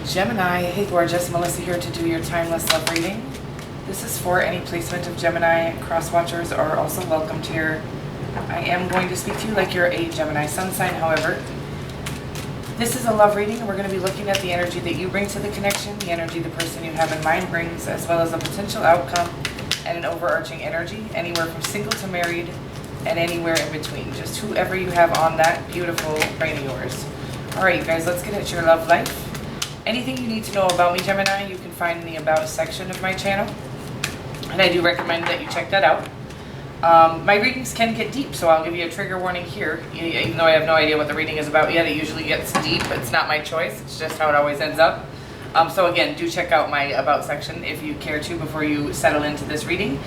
Gemini, hey gorgeous, Melissa here to do your timeless love reading. This is for any placement of Gemini. Cross watchers are also welcomed here. I am going to speak to you like you're a Gemini sun sign, however. This is a love reading, and we're going to be looking at the energy that you bring to the connection, the energy the person you have in mind brings, as well as a potential outcome and an overarching energy, anywhere from single to married and anywhere in between. Just whoever you have on that beautiful brain of yours. All right, you guys, let's get at your love life. Anything you need to know about me, Gemini, you can find in the About section of my channel. And I do recommend that you check that out. My readings can get deep, so I'll give you a trigger warning here. Even though I have no idea what the reading is about yet, it usually gets deep. It's not my choice. It's just how it always ends up. So again, do check out my About section if you care to before you settle into this reading.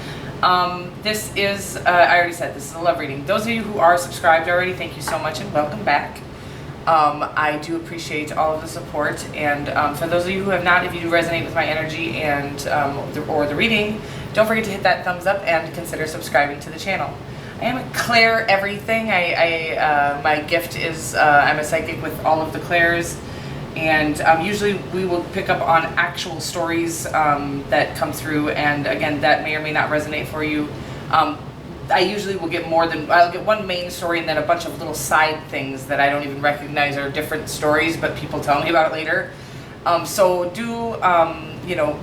This is, I already said, this is a love reading. Those of you who are subscribed already, thank you so much and welcome back. I do appreciate all of the support, and for those of you who have not, if you do resonate with my energy and or the reading, don't forget to hit that thumbs up and consider subscribing to the channel. I am a Claire everything. My gift is I'm a psychic with all of the Claires, and usually we will pick up on actual stories that come through, and again, that may or may not resonate for you. I usually will get I'll get one main story and then a bunch of little side things that I don't even recognize are different stories, but people tell me about it later. So do,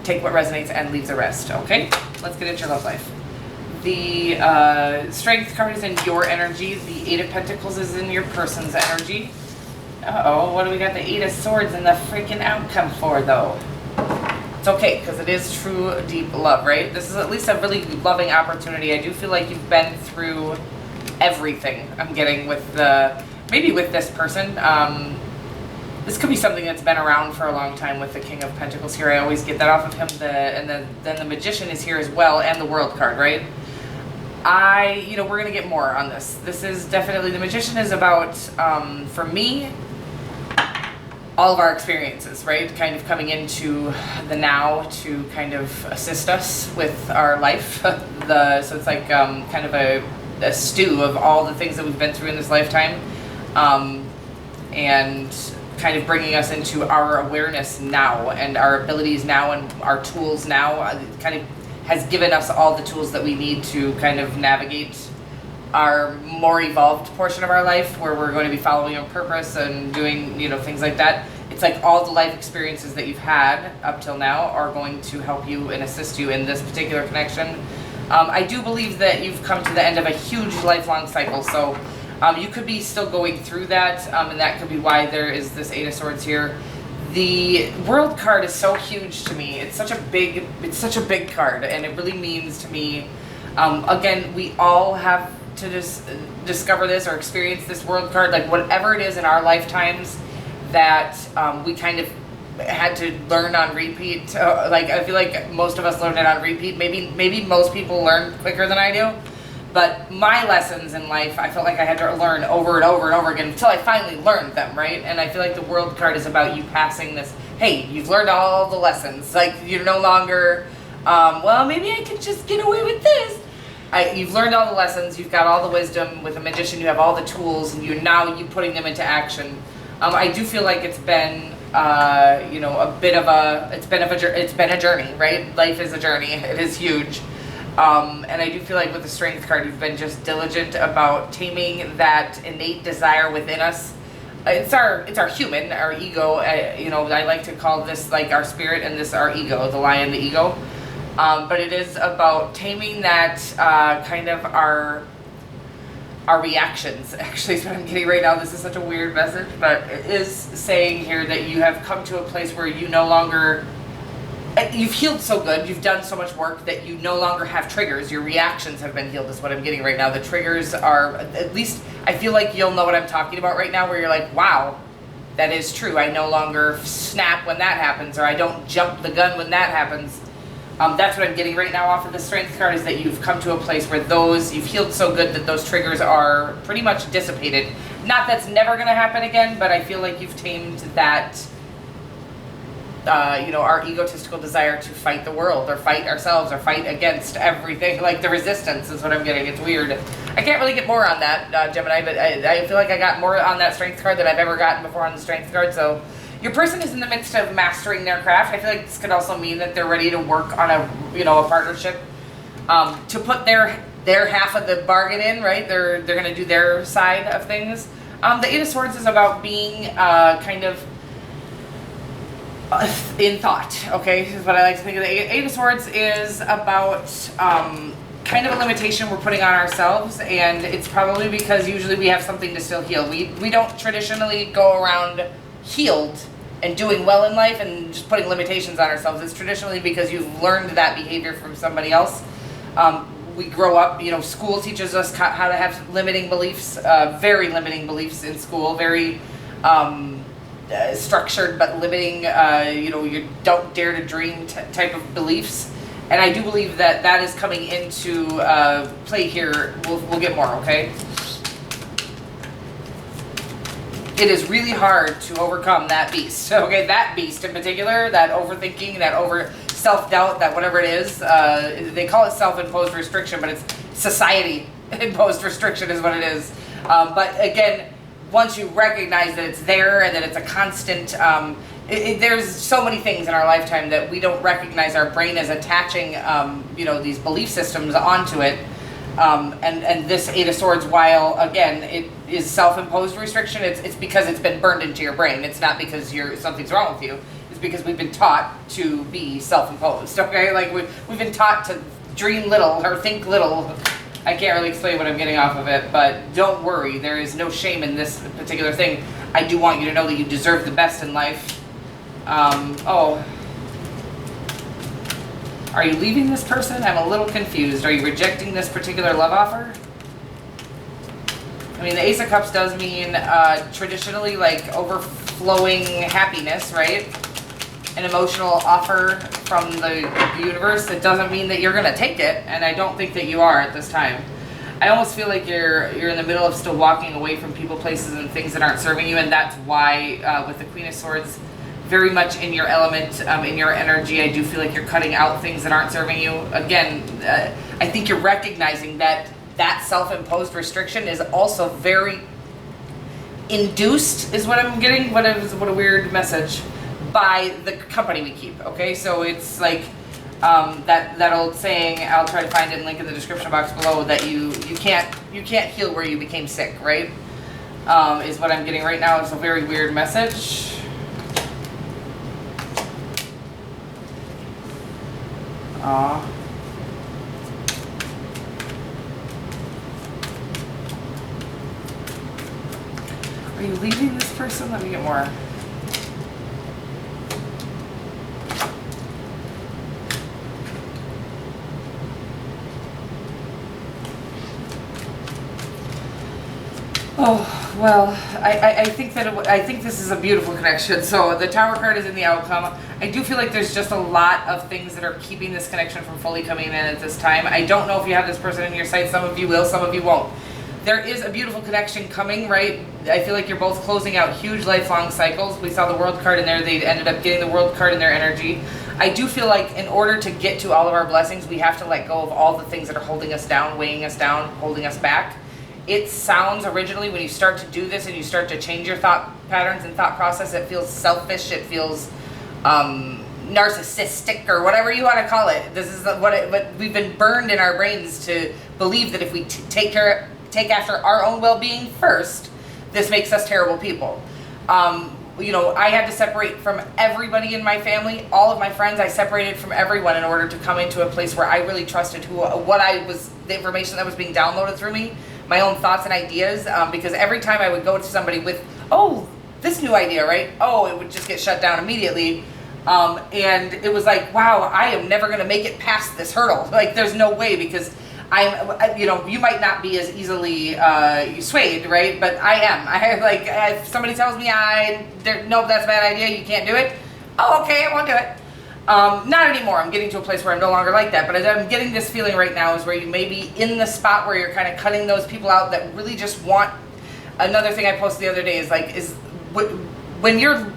take what resonates and leave the rest, okay? Let's get into your love life. The Strength card is in your energy. The Eight of Pentacles is in your person's energy. Uh-oh, what do we got the Eight of Swords and the freaking outcome for, though? It's okay, because it is true, deep love, right? This is at least a really loving opportunity. I do feel like you've been through everything I'm getting with maybe with this person. This could be something that's been around for a long time with the King of Pentacles here. I always get that off of him. Then the Magician is here as well, and the World card, right? We're going to get more on this. This is definitely, the Magician is about, for me, all of our experiences, right? Kind of coming into the now to kind of assist us with our life. So it's like kind of a stew of all the things that we've been through in this lifetime, and kind of bringing us into our awareness now and our abilities now and our tools now. It kind of has given us all the tools that we need to kind of navigate our more evolved portion of our life, where we're going to be following a purpose and doing, things like that. It's like all the life experiences that you've had up till now are going to help you and assist you in this particular connection. I do believe that you've come to the end of a huge lifelong cycle, so you could be still going through that, and that could be why there is this Eight of Swords here. The World card is so huge to me. It's such a big card, and it really means to me, again, we all have to just discover this or experience this World card, like whatever it is in our lifetimes that we kind of had to learn on repeat. I feel like most of us learned it on repeat. Maybe most people learn quicker than I do, but my lessons in life, I felt like I had to learn over and over and over again until I finally learned them, right? And I feel like the World card is about you passing this, hey, you've learned all the lessons. Like, you're no longer, well, maybe I could just get away with this. You've learned all the lessons, you've got all the wisdom. With a Magician, you have all the tools, and you're now putting them into action. I do feel like it's been, it's been a journey, right? Life is a journey. It is huge. And I do feel like with the Strength card, you've been just diligent about taming that innate desire within us. It's our human, our ego. I like to call this like our spirit, and this our ego, the lion, the ego. But it is about taming that kind of our reactions, actually, is what I'm getting right now. This is such a weird message, but it is saying here that you have come to a place where you no longer, you've healed so good, you've done so much work that you no longer have triggers. Your reactions have been healed, is what I'm getting right now. The triggers are, at least, I feel like you'll know what I'm talking about right now, where you're like, wow, that is true. I no longer snap when that happens, or I don't jump the gun when that happens. That's what I'm getting right now off of the Strength card, is that you've come to a place where you've healed so good that those triggers are pretty much dissipated. Not that's never going to happen again, but I feel like you've tamed that, our egotistical desire to fight the world, or fight ourselves, or fight against everything. Like, the resistance is what I'm getting. It's weird. I can't really get more on that, Gemini, but I feel like I got more on that Strength card than I've ever gotten before on the Strength card, so Your person is in the midst of mastering their craft. I feel like this could also mean that they're ready to work on a partnership, to put their half of the bargain in, right? They're going to do their side of things. The Eight of Swords is about being kind of in thought, okay, is what I like to think of. The Eight of Swords is about kind of a limitation we're putting on ourselves, and it's probably because usually we have something to still heal. We don't traditionally go around healed and doing well in life and just putting limitations on ourselves. It's traditionally because you've learned that behavior from somebody else. We grow up, school teaches us how to have limiting beliefs, very limiting beliefs in school, very structured but limiting, you don't dare to dream type of beliefs. And I do believe that is coming into play here. We'll get more, okay? It is really hard to overcome that beast, okay? That beast in particular, that overthinking, that over self-doubt, that whatever it is, they call it self-imposed restriction, but it's society-imposed restriction is what it is. But again, once you recognize that it's there and that it's a constant, there's so many things in our lifetime that we don't recognize. Our brain is attaching, these belief systems onto it. And this Eight of Swords, while again it is self-imposed restriction, it's because it's been burned into your brain. It's not because something's wrong with you. It's because we've been taught to be self-imposed. Okay, like we've been taught to dream little or think little. I can't really explain what I'm getting off of it, but don't worry. There is no shame in this particular thing. I do want you to know that you deserve the best in life. Are you leaving this person? I'm a little confused. Are you rejecting this particular love offer? I mean, the Ace of Cups does mean traditionally like overflowing happiness, right? An emotional offer from the universe. It doesn't mean that you're going to take it, and I don't think that you are at this time. I almost feel like you're in the middle of still walking away from people, places, and things that aren't serving you, and that's why with the Queen of Swords, very much in your element, in your energy, I do feel like you're cutting out things that aren't serving you. Again, I think you're recognizing that self-imposed restriction is also very induced, is what I'm getting. What a weird message, by the company we keep. Okay, so it's like that old saying. I'll try to find it and link in the description box below. That you can't heal where you became sick, right? Is what I'm getting right now. It's a very weird message. Aw. Are you leaving this person? Let me get more. Oh, well, I think I think this is a beautiful connection. So the Tower card is in the outcome. I do feel like there's just a lot of things that are keeping this connection from fully coming in at this time. I don't know if you have this person in your sight. Some of you will, some of you won't. There is a beautiful connection coming, right? I feel like you're both closing out huge lifelong cycles. We saw the World card in there. They ended up getting the World card in their energy. I do feel like in order to get to all of our blessings, we have to let go of all the things that are holding us down, weighing us down, holding us back. It sounds originally, when you start to do this and you start to change your thought patterns and thought process, it feels selfish, it feels narcissistic, or whatever you want to call it. This is what we've been burned in our brains to believe, that if we take after our own well-being first, this makes us terrible people. I had to separate from everybody in my family, all of my friends. I separated from everyone in order to come into a place where I really trusted the information that was being downloaded through me, my own thoughts and ideas, because every time I would go to somebody with, this new idea, right? It would just get shut down immediately. And it was like, wow, I am never going to make it past this hurdle. Like, there's no way, because you might not be as easily swayed, right? But I am. If somebody tells me no, that's a bad idea, you can't do it. Oh, okay, I won't do it. Not anymore. I'm getting to a place where I'm no longer like that, but I'm getting this feeling right now is where you may be in the spot where you're kind of cutting those people out that really just want. Another thing I posted the other day is when you're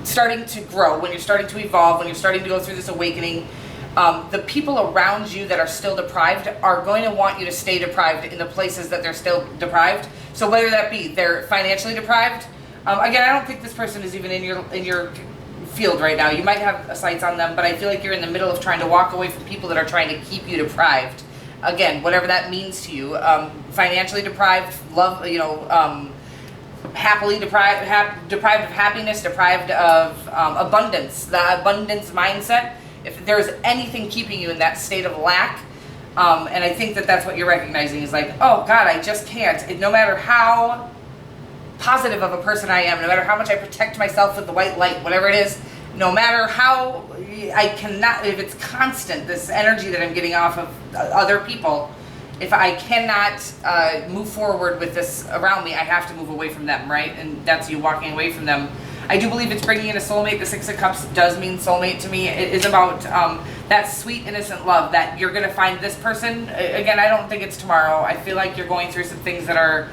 starting to grow, when you're starting to evolve, when you're starting to go through this awakening, the people around you that are still deprived are going to want you to stay deprived in the places that they're still deprived. So whether that be they're financially deprived, Again, I don't think this person is even in your field right now. You might have sights on them, but I feel like you're in the middle of trying to walk away from people that are trying to keep you deprived. Again, whatever that means to you, financially deprived, love, happily deprived, deprived of happiness, deprived of abundance, the abundance mindset. If there's anything keeping you in that state of lack, and I think that that's what you're recognizing is like, oh God, I just can't. No matter how positive of a person I am, no matter how much I protect myself with the white light, whatever it is, no matter how I cannot, if it's constant, this energy that I'm getting off of other people, if I cannot move forward with this around me, I have to move away from them, right? And that's you walking away from them. I do believe it's bringing in a soulmate. The Six of Cups does mean soulmate to me. It is about that sweet, innocent love that you're going to find this person. Again, I don't think it's tomorrow. I feel like you're going through some things that are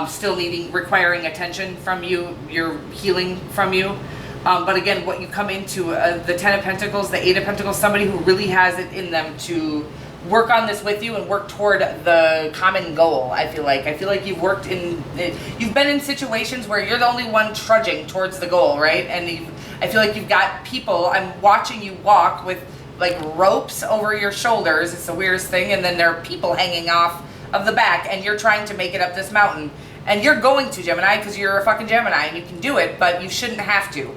still requiring attention from you. You're healing from you. But again, what you come into, the Ten of Pentacles, the Eight of Pentacles, somebody who really has it in them to work on this with you and work toward the common goal. I feel like you've you've been in situations where you're the only one trudging towards the goal, right? And I feel like you've got people, I'm watching you walk with like ropes over your shoulders. It's the weirdest thing. And then there are people hanging off of the back and you're trying to make it up this mountain. And you're going to, Gemini, because you're a fucking Gemini and you can do it, but you shouldn't have to.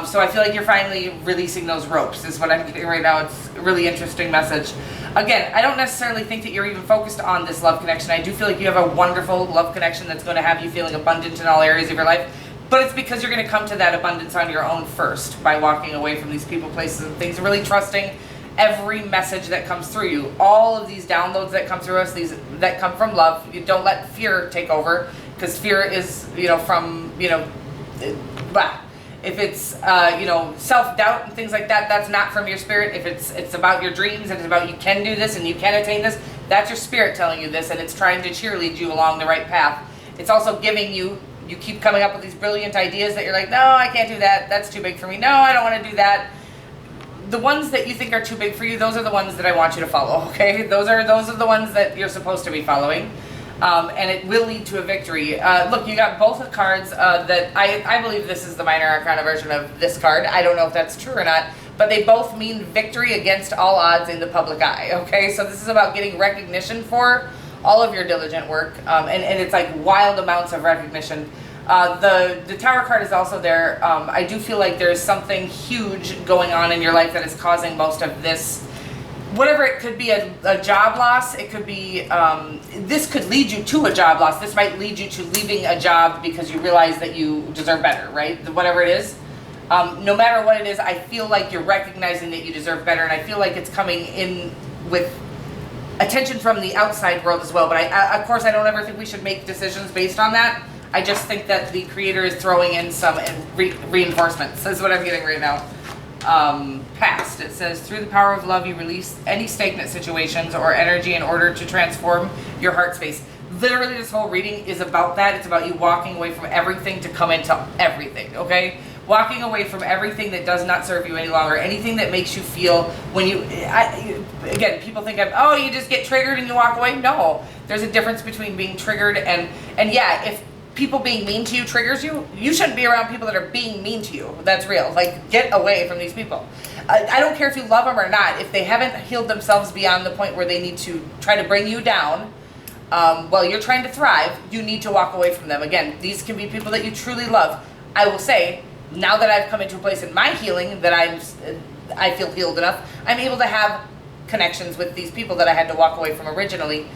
So I feel like you're finally releasing those ropes is what I'm getting right now. It's a really interesting message. Again, I don't necessarily think that you're even focused on this love connection. I do feel like you have a wonderful love connection that's going to have you feeling abundant in all areas of your life. But it's because you're going to come to that abundance on your own first by walking away from these people, places, and things, really trusting every message that comes through you. All of these downloads that come through us, these that come from love. You don't let fear take over, because fear is, if it's, self-doubt and things like that, that's not from your spirit. If it's about your dreams and it's about you can do this and you can attain this, that's your spirit telling you this, and it's trying to cheerlead you along the right path. It's also giving you keep coming up with these brilliant ideas that you're like, no, I can't do that. That's too big for me. No, I don't want to do that. The ones that you think are too big for you, those are the ones that I want you to follow, okay? Those are the ones that you're supposed to be following. And it will lead to a victory. Look, you got both of cards that I believe this is the minor arcana version of this card. I don't know if that's true or not, but they both mean victory against all odds in the public eye, okay? So this is about getting recognition for all of your diligent work, and it's like wild amounts of recognition. The Tower card is also there. I do feel like there's something huge going on in your life that is causing most of this. Whatever, it could be a job loss, it could be, this could lead you to a job loss. This might lead you to leaving a job because you realize that you deserve better, right? Whatever it is. No matter what it is, I feel like you're recognizing that you deserve better, and I feel like it's coming in with attention from the outside world as well. But of course, I don't ever think we should make decisions based on that. I just think that the creator is throwing in some reinforcements. That's what I'm getting right now. Past. It says, through the power of love, you release any stagnant situations or energy in order to transform your heart space. Literally, this whole reading is about that. It's about you walking away from everything to come into everything, okay? Walking away from everything that does not serve you any longer. Anything that makes you feel when again, people think you just get triggered and you walk away. No, there's a difference between being triggered and yeah, if people being mean to you triggers you, you shouldn't be around people that are being mean to you. That's real. Like, get away from these people. I don't care if you love them or not. If they haven't healed themselves beyond the point where they need to try to bring you down while you're trying to thrive, you need to walk away from them. Again, these can be people that you truly love. I will say, now that I've come into a place in my healing that I feel healed enough, I'm able to have connections with these people that I had to walk away from originally.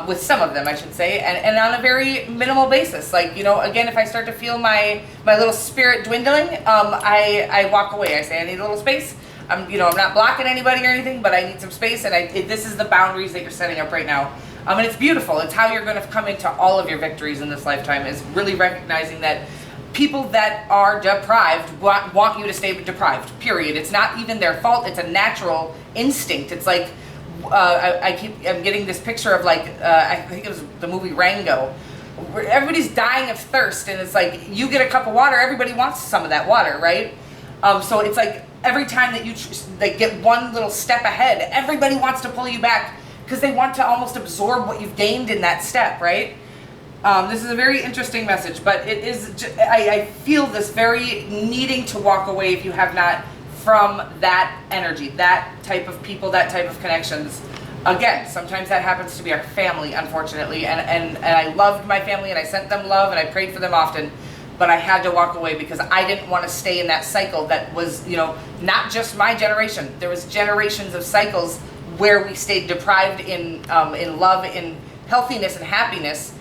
With some of them, I should say, and on a very minimal basis. Like, again, if I start to feel my little spirit dwindling, I walk away. I say, I need a little space. I'm not blocking anybody or anything, but I need some space, and this is the boundaries that you're setting up right now. And it's beautiful. It's how you're going to come into all of your victories in this lifetime, is really recognizing that people that are deprived want you to stay deprived, period. It's not even their fault. It's a natural instinct. It's like, I'm getting this picture of I think it was the movie Rango, where everybody's dying of thirst, and it's like, you get a cup of water, everybody wants some of that water, right? So it's like every time that you get one little step ahead, everybody wants to pull you back because they want to almost absorb what you've gained in that step, right? This is a very interesting message, but it is, I feel this very needing to walk away if you have not from that energy, that type of people, that type of connections. Again, sometimes that happens to be our family, unfortunately, and I loved my family and I sent them love and I prayed for them often, but I had to walk away because I didn't want to stay in that cycle that was, you know, not just my generation. There was generations of cycles where we stayed deprived in love, in healthiness and happiness.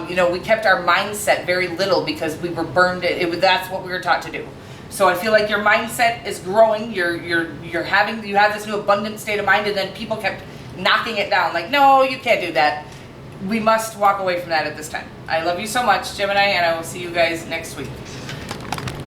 You know, we kept our mindset very little because we were burned. That's what we were taught to do. So I feel like your mindset is growing. You have this new abundant state of mind, and then people kept knocking it down. Like, no, you can't do that. We must walk away from that at this time. I love you so much, Gemini, and I will see you guys next week.